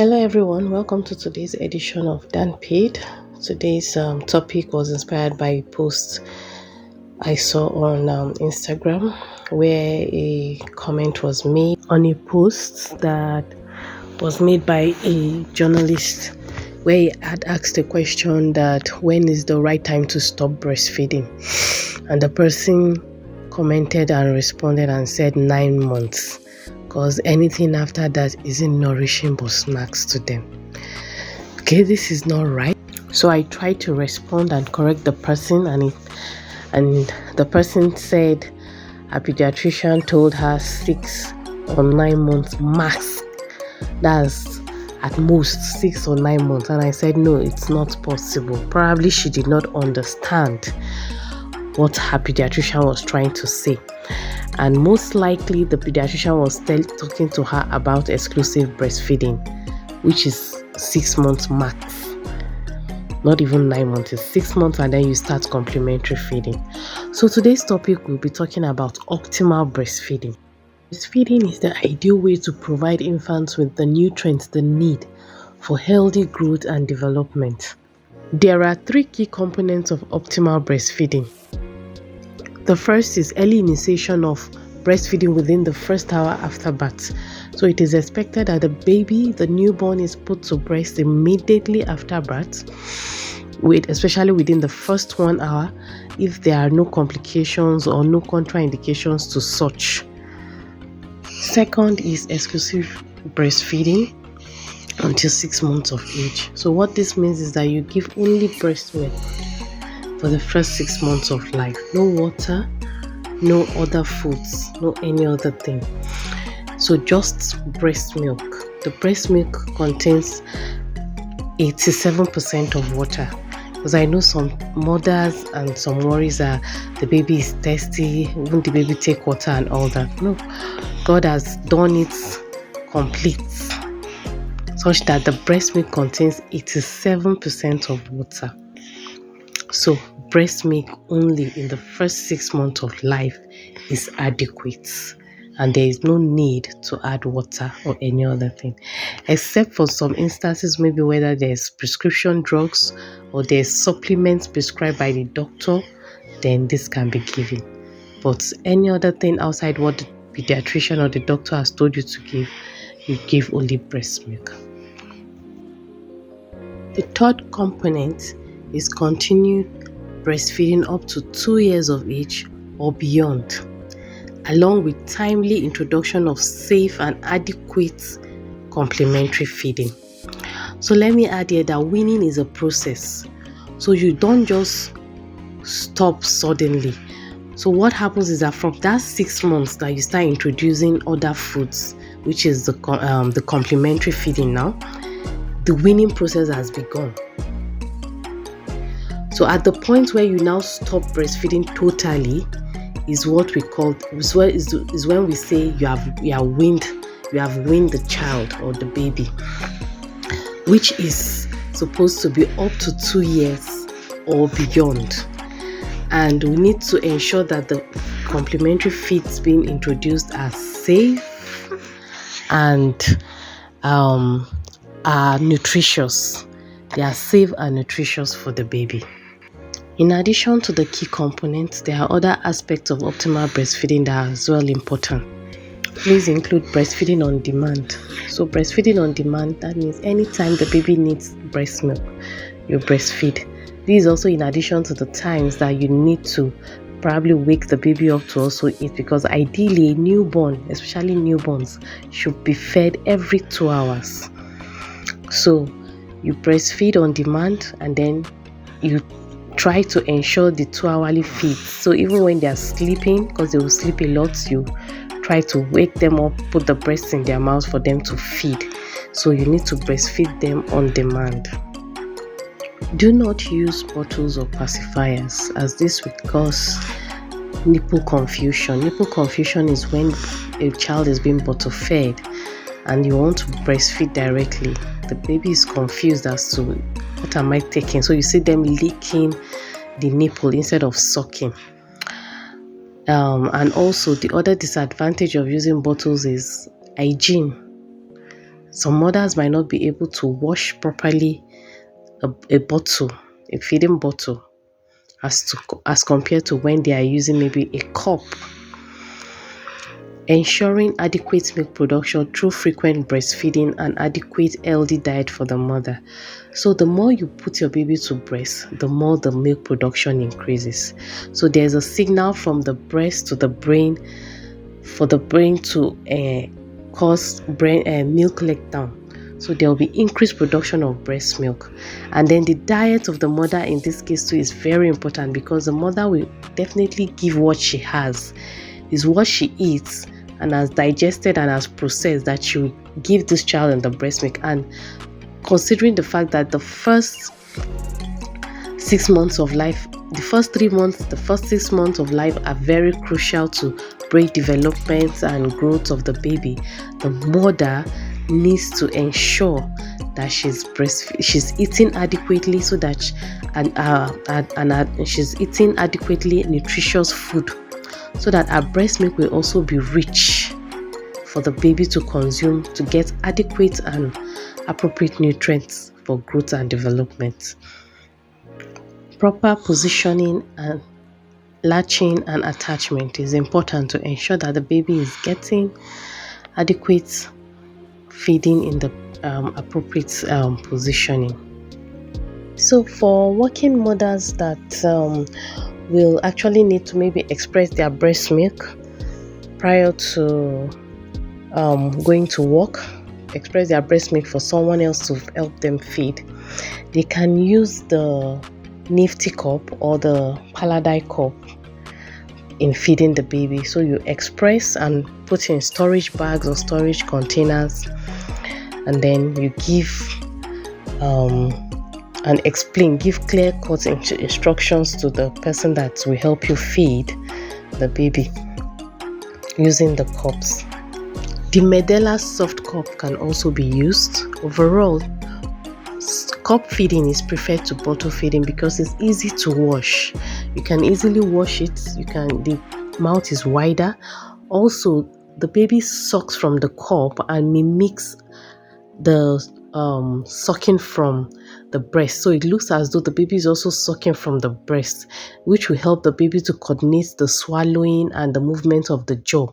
Hello everyone, welcome to today's edition of Dan Paid. Today's topic was inspired by a post I saw on Instagram where a comment was made on a post that was made by a journalist where he had asked a question that when is the right time to stop breastfeeding, and the person commented and responded and said 9 months, because anything after that isn't nourishing but snacks to them. Okay, this is not right. So I tried to respond and correct the person, and the person said a pediatrician told her 6 or 9 months max. That's at most 6 or 9 months. And I said no, it's not possible. Probably she did not understand what her pediatrician was trying to say, and most likely the pediatrician was still talking to her about exclusive breastfeeding, which is 6 months max. Not even 9 months, it's 6 months, and then you start complementary feeding. So today's topic, we'll be talking about optimal breastfeeding. Breastfeeding is the ideal way to provide infants with the nutrients they need for healthy growth and development. There are 3 key components of optimal breastfeeding. The first is early initiation of breastfeeding within the first hour after birth. So it is expected that the newborn is put to breast immediately after birth, especially within the first 1 hour, if there are no complications or no contraindications to such. Second is exclusive breastfeeding until 6 months of age. So what this means is that you give only breast milk for the first 6 months of life. No water, no other foods, no any other thing. So just breast milk. The breast milk contains 87% of water. Because I know some mothers and some worries are the baby is thirsty, won't the baby take water and all that. No, God has done it complete, such that the breast milk contains 87% of water. So breast milk only in the first 6 months of life is adequate, and there is no need to add water or any other thing, except for some instances, maybe whether there's prescription drugs or there's supplements prescribed by the doctor, then this can be given. But any other thing outside what the pediatrician or the doctor has told you to give, you give only breast milk. The third component is continued breastfeeding up to 2 years of age or beyond, along with timely introduction of safe and adequate complementary feeding. So let me add here that weaning is a process. So you don't just stop suddenly. So what happens is that from that 6 months that you start introducing other foods, which is the complementary feeding now, the weaning process has begun. So at the point where you now stop breastfeeding totally is what we call is when we say you have weaned the child or the baby, which is supposed to be up to 2 years or beyond. And we need to ensure that the complementary feeds being introduced are safe and are nutritious. They are safe and nutritious for the baby. In addition to the key components, there are other aspects of optimal breastfeeding that are as well important. Please include breastfeeding on demand. So breastfeeding on demand, that means anytime the baby needs breast milk, you breastfeed. This is also in addition to the times that you need to probably wake the baby up to also eat, because ideally a newborn, especially newborns, should be fed every 2 hours. So you breastfeed on demand, and then you try to ensure the 2-hourly feeds. So even when they are sleeping, because they will sleep a lot, you try to wake them up, put the breast in their mouth for them to feed. So you need to breastfeed them on demand. Do not use bottles or pacifiers, as this will cause nipple confusion. Nipple confusion is when a child is being bottle fed and you want to breastfeed directly. The baby is confused as to what am I taking, so you see them licking the nipple instead of sucking. And also the other disadvantage of using bottles is hygiene. Some mothers might not be able to wash properly a bottle, a feeding bottle, as compared to when they are using maybe a cup. Ensuring adequate milk production through frequent breastfeeding and adequate healthy diet for the mother. So the more you put your baby to breast, the more the milk production increases. So there's a signal from the breast to the brain for the brain to cause milk letdown. So there will be increased production of breast milk. And then the diet of the mother in this case too is very important, because the mother will definitely give what she has. Is what she eats and has digested and has processed that she will give this child in the breast milk. And considering the fact that the first 6 months of life, the first 3 months, the first 6 months of life are very crucial to brain development and growth of the baby, the mother needs to ensure that she's eating adequately, so that she's eating adequately nutritious food, so that our breast milk will also be rich for the baby to consume, to get adequate and appropriate nutrients for growth and development. Proper positioning and latching and attachment is important to ensure that the baby is getting adequate feeding in the appropriate positioning. So for working mothers that will actually need to maybe express their breast milk prior to going to work, express their breast milk for someone else to help them feed, they can use the Nifty cup or the Paladai cup in feeding the baby. So you express and put in storage bags or storage containers, and then you give and explain, give clear-cut instructions to the person that will help you feed the baby using the cups. The Medela soft cup can also be used. Overall, cup feeding is preferred to bottle feeding because it's easy to wash. You can easily wash it. The mouth is wider. Also, the baby sucks from the cup and mimics the sucking from the breast, so it looks as though the baby is also sucking from the breast, which will help the baby to coordinate the swallowing and the movement of the jaw.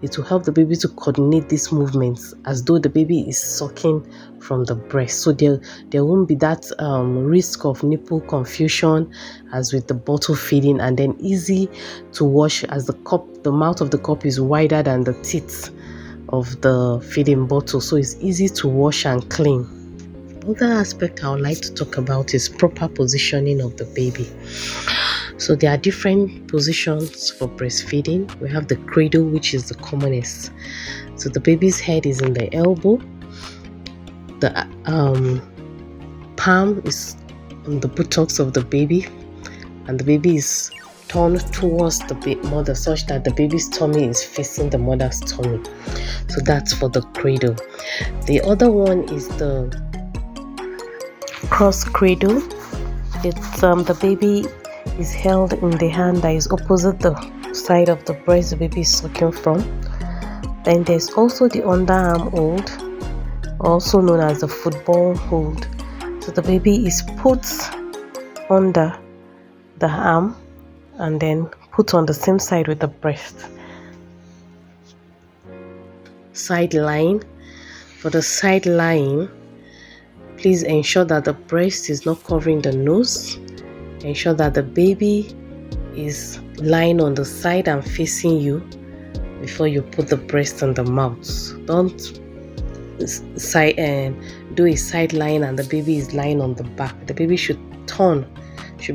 It will help the baby to coordinate these movements as though the baby is sucking from the breast. So there won't be that risk of nipple confusion as with the bottle feeding, and then easy to wash as the mouth of the cup is wider than the teeth of the feeding bottle, so it's easy to wash and clean. Another aspect I would like to talk about is proper positioning of the baby. So there are different positions for breastfeeding. We have the cradle, which is the commonest. So the baby's head is in the elbow, the palm is on the buttocks of the baby, and the baby is turned towards the mother such that the baby's tummy is facing the mother's tummy. So that's for the cradle. The other one is the cross cradle. It's the baby is held in the hand that is opposite the side of the breast the baby is sucking from. Then there's also the underarm hold, also known as the football hold. So the baby is put under the arm and then put on the same side with the breast. Side lying. For the side lying, please ensure that the breast is not covering the nose. Ensure that the baby is lying on the side and facing you before you put the breast on the mouth. Don't do a side lying and the baby is lying on the back. The baby should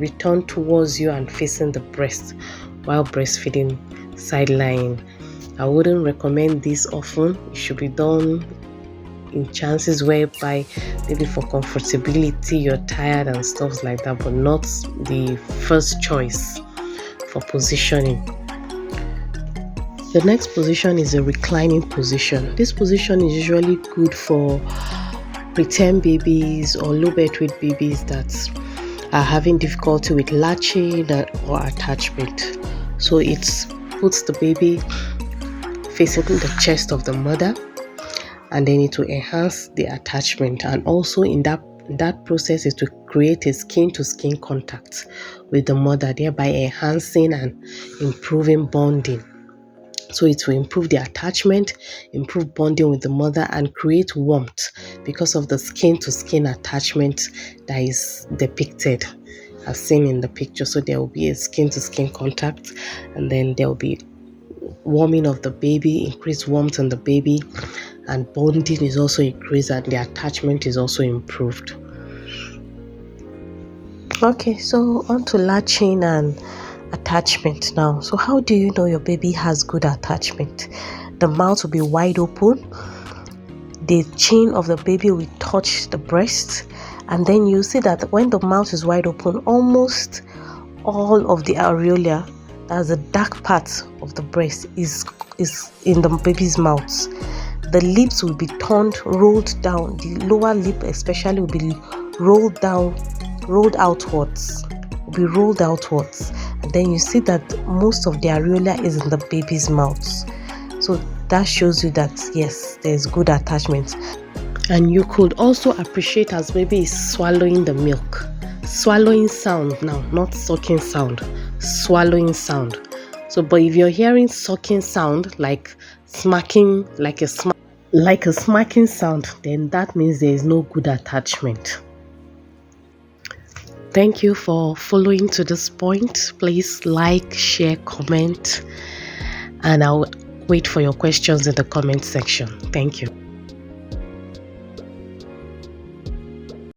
be turned towards you and facing the breast while breastfeeding side lying. I wouldn't recommend this often. It should be done in chances whereby maybe for comfortability you're tired and stuff like that, but not the first choice for positioning. The next position is a reclining position. This position is usually good for preterm babies or low birth weight babies that are having difficulty with latching or attachment. So it puts the baby facing the chest of the mother, and then it will enhance the attachment, and also in that process is to create a skin-to-skin contact with the mother, thereby enhancing and improving bonding. So it will improve the attachment, improve bonding with the mother, and create warmth because of the skin-to-skin attachment that is depicted as seen in the picture. So there will be a skin-to-skin contact, and then there will be warming of the baby, increased warmth on the baby, and bonding is also increased, and the attachment is also improved. Okay, so on to latching and attachment now. So how do you know your baby has good attachment? The mouth will be wide open, the chin of the baby will touch the breast, and then you see that when the mouth is wide open, almost all of the areola, that's the dark part of the breast, is in the baby's mouth. The lips will be turned, rolled down. The lower lip especially will be rolled down, rolled outwards, and then you see that most of the areola is in the baby's mouth. So that shows you that yes, there's good attachment. And you could also appreciate as baby is swallowing the milk. Swallowing sound now, not sucking sound. Swallowing sound. So, but if you're hearing sucking sound, like smacking, like a smacking sound, then that means there is no good attachment. Thank you for following to this point. Please like, share, comment, and I'll wait for your questions in the comment section. Thank you.